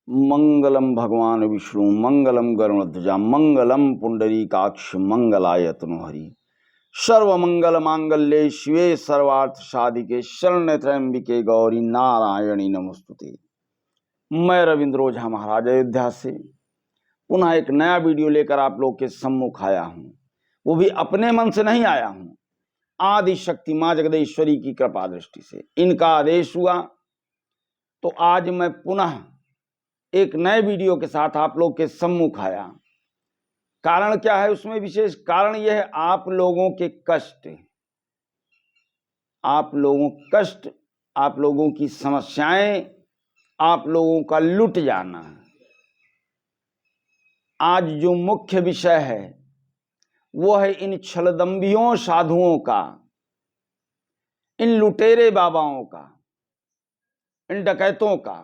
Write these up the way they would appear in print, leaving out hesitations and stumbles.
मंगलम भगवान विष्णु मंगलम गरुणध्वजा मंगलम पुंडरीकाक्ष मंगलाय तनुहरि सर्वमंगल मांगल्ये शिवे सर्वार्थ साधिके शरण्य त्र्यंबिके गौरी नारायणी नमोस्तुते। मैं रविंद्र ओझा महाराज अयोध्या से पुनः एक नया वीडियो लेकर आप लोग के सम्मुख आया हूं। वो भी अपने मन से नहीं आया हूं, आदि शक्ति मां जगदीश्वरी की कृपा दृष्टि से इनका आदेश हुआ तो आज मैं पुनः एक नए वीडियो के साथ आप लोग के सम्मुख आया। कारण क्या है उसमें विशेष कारण यह है आप लोगों के कष्ट, आप लोगों की समस्याएं, आप लोगों का लुट जाना। आज जो मुख्य विषय है वो है इन छलदंबियों साधुओं का, इन लुटेरे बाबाओं का, इन डकैतों का,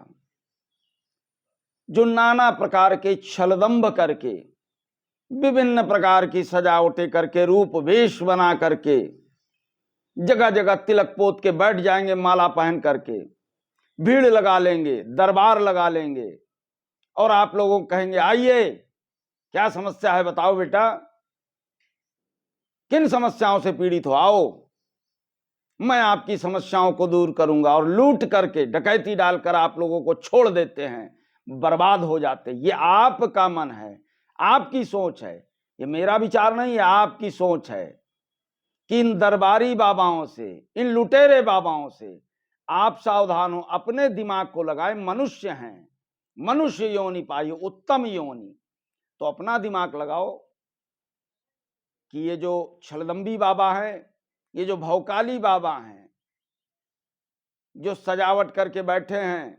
जो नाना प्रकार के छलदंब करके, विभिन्न प्रकार की सजावटें करके, रूप वेश बना करके जगह जगह तिलक पोत के बैठ जाएंगे, माला पहन करके भीड़ लगा लेंगे, दरबार लगा लेंगे और आप लोगों को कहेंगे आइए क्या समस्या है बताओ बेटा, किन समस्याओं से पीड़ित हो, आओ मैं आपकी समस्याओं को दूर करूंगा। और लूट करके डकैती डालकर आप लोगों को छोड़ देते हैं, बर्बाद हो जाते। ये आपका मन है, आपकी सोच है, ये मेरा विचार नहीं है, आपकी सोच है कि इन दरबारी बाबाओं से, इन लुटेरे बाबाओं से आप सावधान हो, अपने दिमाग को लगाए। मनुष्य हैं, मनुष्य योनि पाई, उत्तम योनि, तो अपना दिमाग लगाओ कि ये जो छलदंबी बाबा हैं, ये जो भौकाली बाबा हैं, जो सजावट करके बैठे हैं,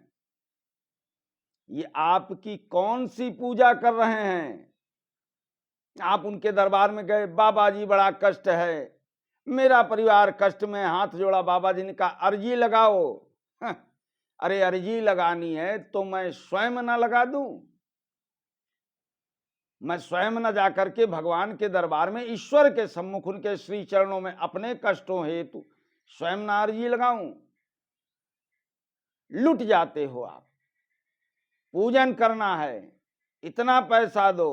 ये आपकी कौन सी पूजा कर रहे हैं। आप उनके दरबार में गए, बाबा जी बड़ा कष्ट है, मेरा परिवार कष्ट में, हाथ जोड़ा, बाबा जी ने कहा अर्जी लगाओ। अरे अर्जी लगानी है तो मैं स्वयं ना लगा दूं, मैं स्वयं न जाकर के भगवान के दरबार में, ईश्वर के सम्मुख, उनके श्री चरणों में अपने कष्टों हेतु स्वयं ना अर्जी लगाऊं। लुट जाते हो आप। पूजन करना है, इतना पैसा दो,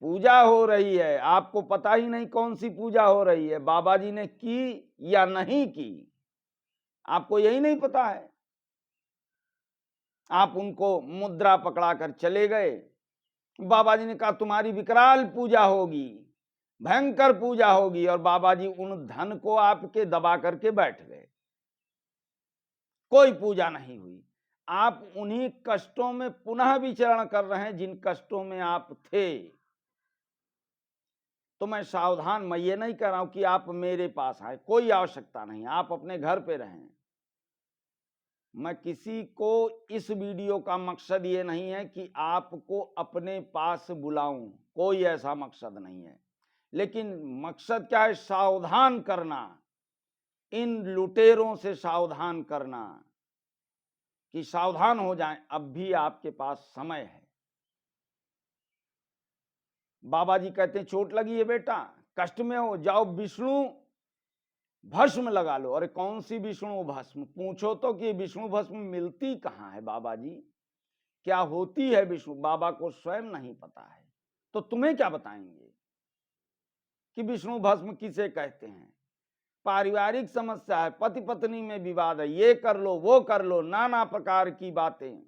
पूजा हो रही है, आपको पता ही नहीं कौन सी पूजा हो रही है, बाबा जी ने की या नहीं की, आपको यही नहीं पता है। आप उनको मुद्रा पकड़ा कर चले गए, बाबा जी ने कहा तुम्हारी विकराल पूजा होगी, भयंकर पूजा होगी, और बाबा जी उन धन को आपके दबा करके बैठ गए, कोई पूजा नहीं हुई। आप उन्हीं कष्टों में पुनः विचरण कर रहे हैं जिन कष्टों में आप थे। तो मैं सावधान, मैं ये नहीं कह रहा हूं कि आप मेरे पास आए, कोई आवश्यकता नहीं, आप अपने घर पे रहें। मैं किसी को, इस वीडियो का मकसद ये नहीं है कि आपको अपने पास बुलाऊं, कोई ऐसा मकसद नहीं है। लेकिन मकसद क्या है, सावधान करना, इन लुटेरों से सावधान करना, कि सावधान हो जाएं, अब भी आपके पास समय है। बाबा जी कहते हैं चोट लगी है बेटा, कष्ट में हो, जाओ विष्णु भस्म लगा लो। अरे कौन सी विष्णु भस्म, पूछो तो कि विष्णु भस्म मिलती कहां है बाबा जी, क्या होती है विष्णु, बाबा को स्वयं नहीं पता है, तो तुम्हें क्या बताएंगे कि विष्णु भस्म किसे कहते हैं। पारिवारिक समस्या है, पति पत्नी में विवाद है, ये कर लो वो कर लो, नाना प्रकार की बातें,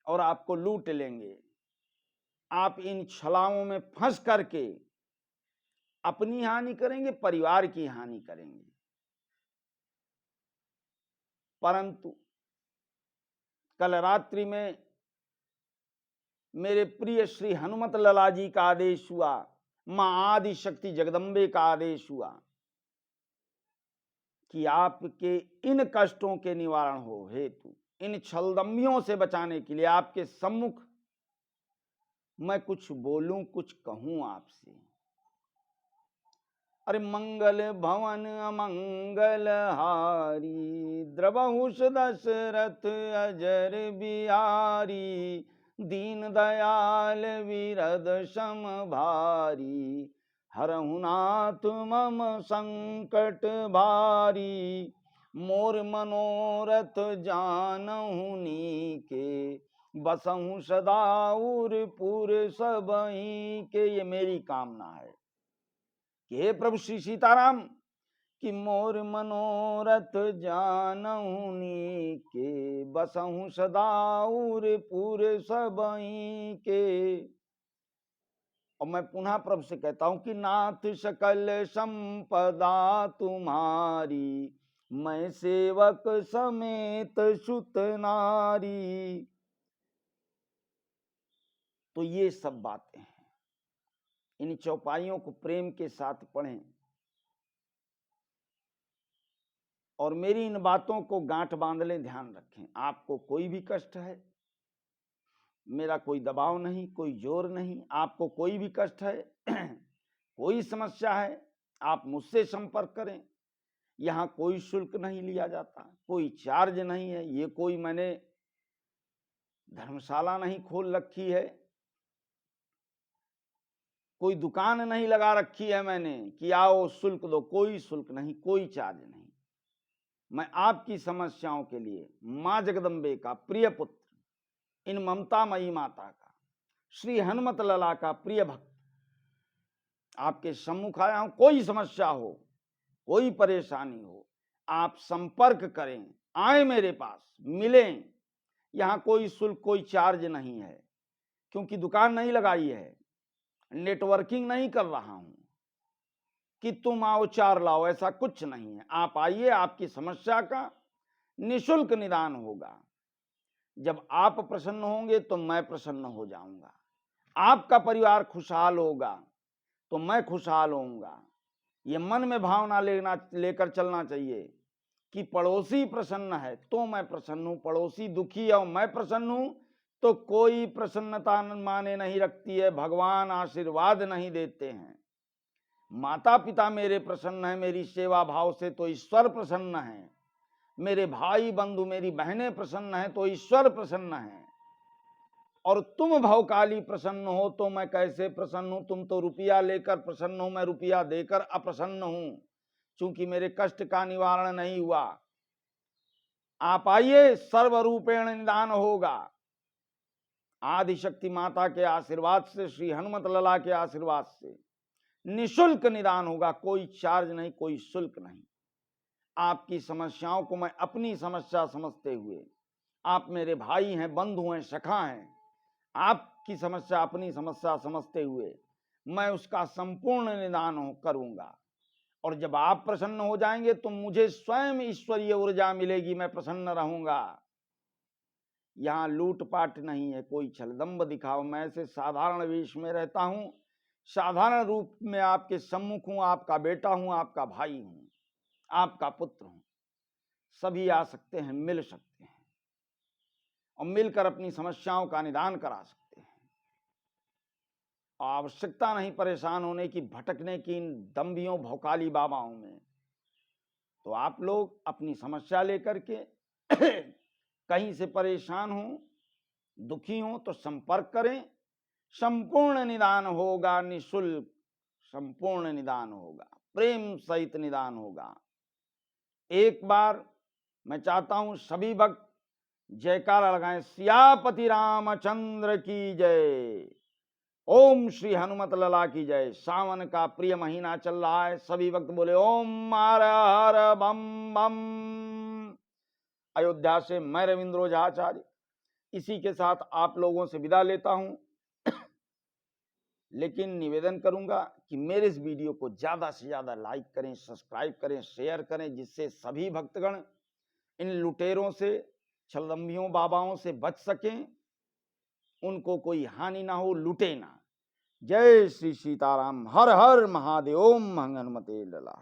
और आपको लूट लेंगे। आप इन छलाओं में फंस करके अपनी हानि करेंगे, परिवार की हानि करेंगे। परंतु कल रात्रि में मेरे प्रिय श्री हनुमत लला जी का आदेश हुआ, मां आदि शक्ति जगदम्बे का आदेश हुआ कि आपके इन कष्टों के निवारण हो हेतु, इन छलदम्बियों से बचाने के लिए आपके सम्मुख मैं कुछ बोलूं, कुछ कहूं आपसे। अरे मंगल भवन अमंगल हारी, द्रवहुष दशरथ अजर बिहारी, दीन दयाल विरद सम भारी, हरहु नाथ मम संकट भारी, मोर मनोरथ जानहु नीक, बसहूं सदाउर पूरे सबही के। ये मेरी कामना है कि हे प्रभु श्री सीताराम कि मोर मनोरथ जानहुनी के, बसहूं सदाउर पूरे सबही के। और मैं पुनः प्रभु से कहता हूं कि नाथ सकल संपदा तुम्हारी, मैं सेवक समेत सुत नारी। तो ये सब बातें हैं, इन चौपाइयों को प्रेम के साथ पढ़ें और मेरी इन बातों को गांठ बांध लें। ध्यान रखें, आपको कोई भी कष्ट है, मेरा कोई दबाव नहीं, कोई जोर नहीं। आपको कोई भी कष्ट है, कोई समस्या है, आप मुझसे संपर्क करें। यहाँ कोई शुल्क नहीं लिया जाता, कोई चार्ज नहीं है। ये कोई मैंने धर्मशाला नहीं खोल रखी है, कोई दुकान नहीं लगा रखी है मैंने कि आओ शुल्क दो। कोई शुल्क नहीं, कोई चार्ज नहीं। मैं आपकी समस्याओं के लिए माँ जगदम्बे का प्रिय पुत्र, इन ममतामयी माता का, श्री हनुमत लला का प्रिय भक्त आपके सम्मुख आया हूं। कोई समस्या हो, कोई परेशानी हो, आप संपर्क करें, आए मेरे पास, मिलें। यहां कोई शुल्क, कोई चार्ज नहीं है, क्योंकि दुकान नहीं लगाई है, नेटवर्किंग नहीं कर रहा हूं कि तुम आओ चार लाओ, ऐसा कुछ नहीं है। आप आइए, आपकी समस्या का निशुल्क निदान होगा। जब आप प्रसन्न होंगे तो मैं प्रसन्न हो जाऊंगा, आपका परिवार खुशहाल होगा तो मैं खुशहाल होऊंगा। ये मन में भावना लेकर चलना चाहिए कि पड़ोसी प्रसन्न है तो मैं प्रसन्न हूं, पड़ोसी दुखी है और मैं प्रसन्न हूं तो कोई प्रसन्नता माने नहीं रखती है। भगवान आशीर्वाद नहीं देते हैं। माता पिता मेरे प्रसन्न है मेरी सेवा भाव से तो ईश्वर प्रसन्न है। मेरे भाई बंधु, मेरी बहनें प्रसन्न हैं तो ईश्वर प्रसन्न है। और तुम भवकाली प्रसन्न हो तो मैं कैसे प्रसन्न हूं? तुम तो रुपया लेकर प्रसन्न हो, मैं रुपया देकर अप्रसन्न हूं, क्योंकि मेरे कष्ट का निवारण नहीं हुआ। आप आइए, सर्वरूपेण निदान होगा। आदिशक्ति माता के आशीर्वाद से, श्री हनुमत लला के आशीर्वाद से निशुल्क निदान होगा। कोई चार्ज नहीं, कोई शुल्क नहीं। आपकी समस्याओं को मैं अपनी समस्या समझते हुए, आप मेरे भाई हैं, बंधु हैं, सखा हैं, आपकी समस्या अपनी समस्या समझते हुए मैं उसका संपूर्ण निदान करूंगा। और जब आप प्रसन्न हो जाएंगे तो मुझे स्वयं ईश्वरीय ऊर्जा मिलेगी, मैं प्रसन्न रहूंगा। यहां लूटपाट नहीं है, कोई छलदंब दिखाओ। मैं ऐसे साधारण वेश में रहता हूं, साधारण रूप में आपके सम्मुख हूं, आपका बेटा हूं, आपका भाई हूं, आपका पुत्र हूं। सभी आ सकते हैं, मिल सकते हैं और मिलकर अपनी समस्याओं का निदान करा सकते हैं। आवश्यकता नहीं परेशान होने की, भटकने की इन दम्भियों भौकाली बाबाओं में। तो आप लोग अपनी समस्या लेकर के कहीं से परेशान हो, दुखी हो तो संपर्क करें। संपूर्ण निदान होगा, निशुल्क संपूर्ण निदान होगा, प्रेम सहित निदान होगा। एक बार मैं चाहता हूं सभी भक्त जयकारा लगाएं, सियापति रामचंद्र की जय, ओम श्री हनुमत लला की जय। सावन का प्रिय महीना चल रहा है, सभी भक्त बोले ओम हर हर बम बम। अयोध्या से मैं रविंद्र ओझाचार्य इसी के साथ आप लोगों से विदा लेता हूं। लेकिन निवेदन करूंगा कि मेरे इस वीडियो को ज्यादा से ज्यादा लाइक करें, सब्सक्राइब करें, शेयर करें, जिससे सभी भक्तगण इन लुटेरों से, छलदम्भियों बाबाओं से बच सकें, उनको कोई हानि ना हो, लुटे ना। जय श्री सीताराम, हर हर महादेव, ओम हनुमते लला।